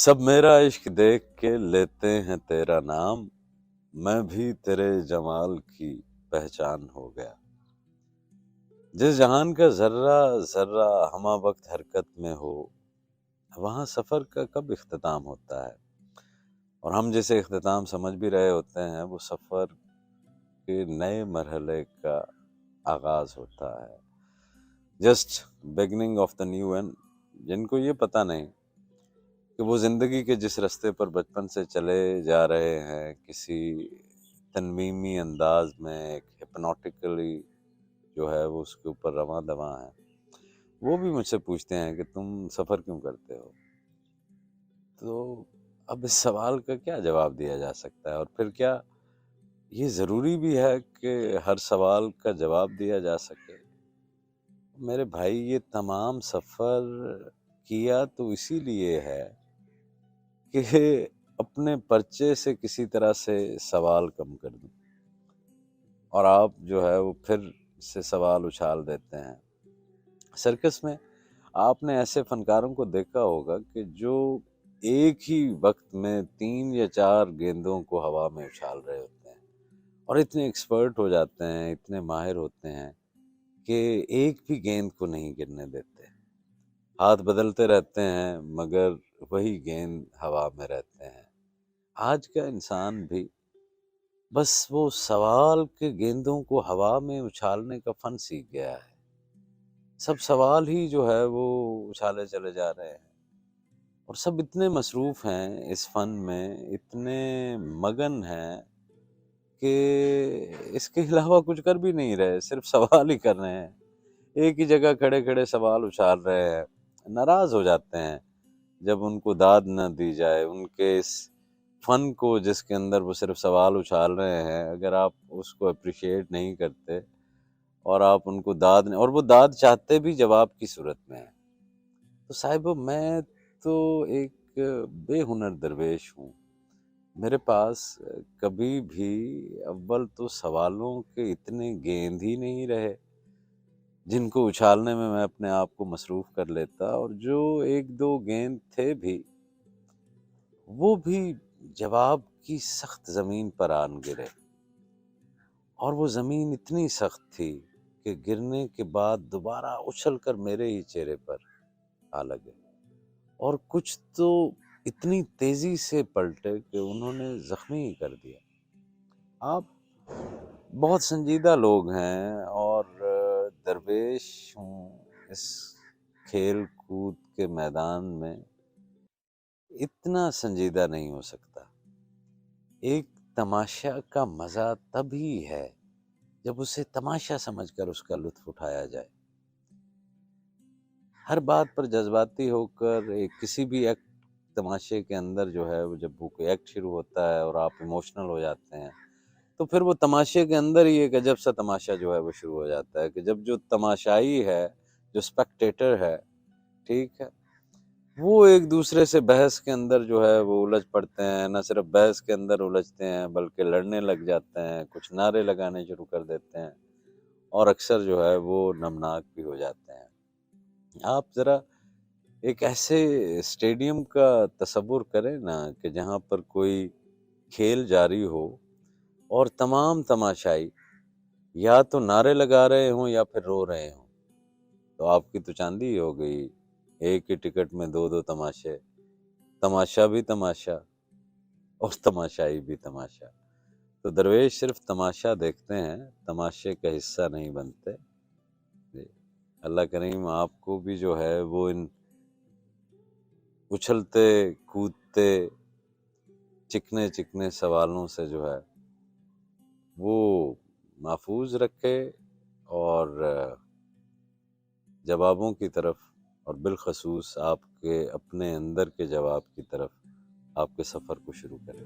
سب میرا عشق دیکھ کے لیتے ہیں تیرا نام، میں بھی تیرے جمال کی پہچان ہو گیا۔ جس جہان کا ذرہ ذرہ ہمہ وقت حرکت میں ہو، وہاں سفر کا کب اختتام ہوتا ہے؟ اور ہم جسے اختتام سمجھ بھی رہے ہوتے ہیں، وہ سفر کے نئے مرحلے کا آغاز ہوتا ہے۔ Just beginning of the new and. جن کو یہ پتہ نہیں کہ وہ زندگی کے جس رستے پر بچپن سے چلے جا رہے ہیں، کسی تنویمی انداز میں، ایک ہپنوٹیکلی جو ہے وہ اس کے اوپر رواں دواں ہے، وہ بھی مجھ سے پوچھتے ہیں کہ تم سفر کیوں کرتے ہو؟ تو اب اس سوال کا کیا جواب دیا جا سکتا ہے؟ اور پھر کیا یہ ضروری بھی ہے کہ ہر سوال کا جواب دیا جا سکے؟ میرے بھائی، یہ تمام سفر کیا تو اسی لیے ہے کہ اپنے پرچے سے کسی طرح سے سوال کم کر دوں، اور آپ جو ہے وہ پھر سے سوال اچھال دیتے ہیں۔ سرکس میں آپ نے ایسے فنکاروں کو دیکھا ہوگا کہ جو ایک ہی وقت میں 3 یا 4 گیندوں کو ہوا میں اچھال رہے ہوتے ہیں، اور اتنے ایکسپرٹ ہو جاتے ہیں، اتنے ماہر ہوتے ہیں کہ ایک بھی گیند کو نہیں گرنے دیتے۔ ہاتھ بدلتے رہتے ہیں مگر وہی گیند ہوا میں رہتے ہیں۔ آج کا انسان بھی بس وہ سوال کے گیندوں کو ہوا میں اچھالنے کا فن سیکھ گیا ہے۔ سب سوال ہی جو ہے وہ اچھالے چلے جا رہے ہیں، اور سب اتنے مصروف ہیں اس فن میں، اتنے مگن ہیں کہ اس کے علاوہ کچھ کر بھی نہیں رہے، صرف سوال ہی کر رہے ہیں۔ ایک ہی جگہ کھڑے کھڑے سوال اچھال رہے ہیں، ناراض ہو جاتے ہیں جب ان کو داد نہ دی جائے، ان کے اس فن کو جس کے اندر وہ صرف سوال اچھال رہے ہیں، اگر آپ اس کو اپریشیٹ نہیں کرتے اور آپ ان کو داد نہیں، اور وہ داد چاہتے بھی جواب کی صورت میں ہیں، تو صاحب میں تو ایک بے ہنر درویش ہوں۔ میرے پاس کبھی بھی اول تو سوالوں کے اتنے گیند ہی نہیں رہے جن کو اچھالنے میں اپنے آپ کو مصروف کر لیتا، اور جو 1-2 گیند تھے بھی، وہ بھی جواب کی سخت زمین پر آن گرے، اور وہ زمین اتنی سخت تھی کہ گرنے کے بعد دوبارہ اچھل کر میرے ہی چہرے پر آ لگے، اور کچھ تو اتنی تیزی سے پلٹے کہ انہوں نے زخمی ہی کر دیا۔ آپ بہت سنجیدہ لوگ ہیں، اور درویش ہوں اس کھیل کود کے میدان میں اتنا سنجیدہ نہیں ہو سکتا۔ ایک تماشا کا مزہ تبھی ہے جب اسے تماشا سمجھ کر اس کا لطف اٹھایا جائے۔ ہر بات پر جذباتی ہو کر کسی بھی ایکٹ تماشے کے اندر جو ہے، وہ جب وہ کوئی ایکٹ شروع ہوتا ہے اور آپ ایموشنل ہو جاتے ہیں، تو پھر وہ تماشے کے اندر ہی ایک عجب سا تماشا جو ہے وہ شروع ہو جاتا ہے کہ جب جو تماشائی ہے، جو اسپیکٹیٹر ہے، ٹھیک ہے، وہ ایک دوسرے سے بحث کے اندر جو ہے وہ الجھ پڑتے ہیں، نہ صرف بحث کے اندر الجھتے ہیں بلکہ لڑنے لگ جاتے ہیں، کچھ نعرے لگانے شروع کر دیتے ہیں، اور اکثر جو ہے وہ نمناک بھی ہو جاتے ہیں۔ آپ ذرا ایک ایسے اسٹیڈیم کا تصور کریں نا کہ جہاں پر کوئی کھیل جاری ہو اور تمام تماشائی یا تو نعرے لگا رہے ہوں یا پھر رو رہے ہوں، تو آپ کی تو چاندی ہی ہو گئی۔ ایک ہی ٹکٹ میں 2 تماشے، تماشا بھی تماشا اور تماشائی بھی تماشا۔ تو درویش صرف تماشا دیکھتے ہیں، تماشے کا حصہ نہیں بنتے۔ اللہ کریم آپ کو بھی جو ہے وہ ان اچھلتے کودتے چکنے چکنے سوالوں سے جو ہے وہ محفوظ رکھے، اور جوابوں کی طرف، اور بالخصوص آپ کے اپنے اندر کے جواب کی طرف آپ کے سفر کو شروع کریں۔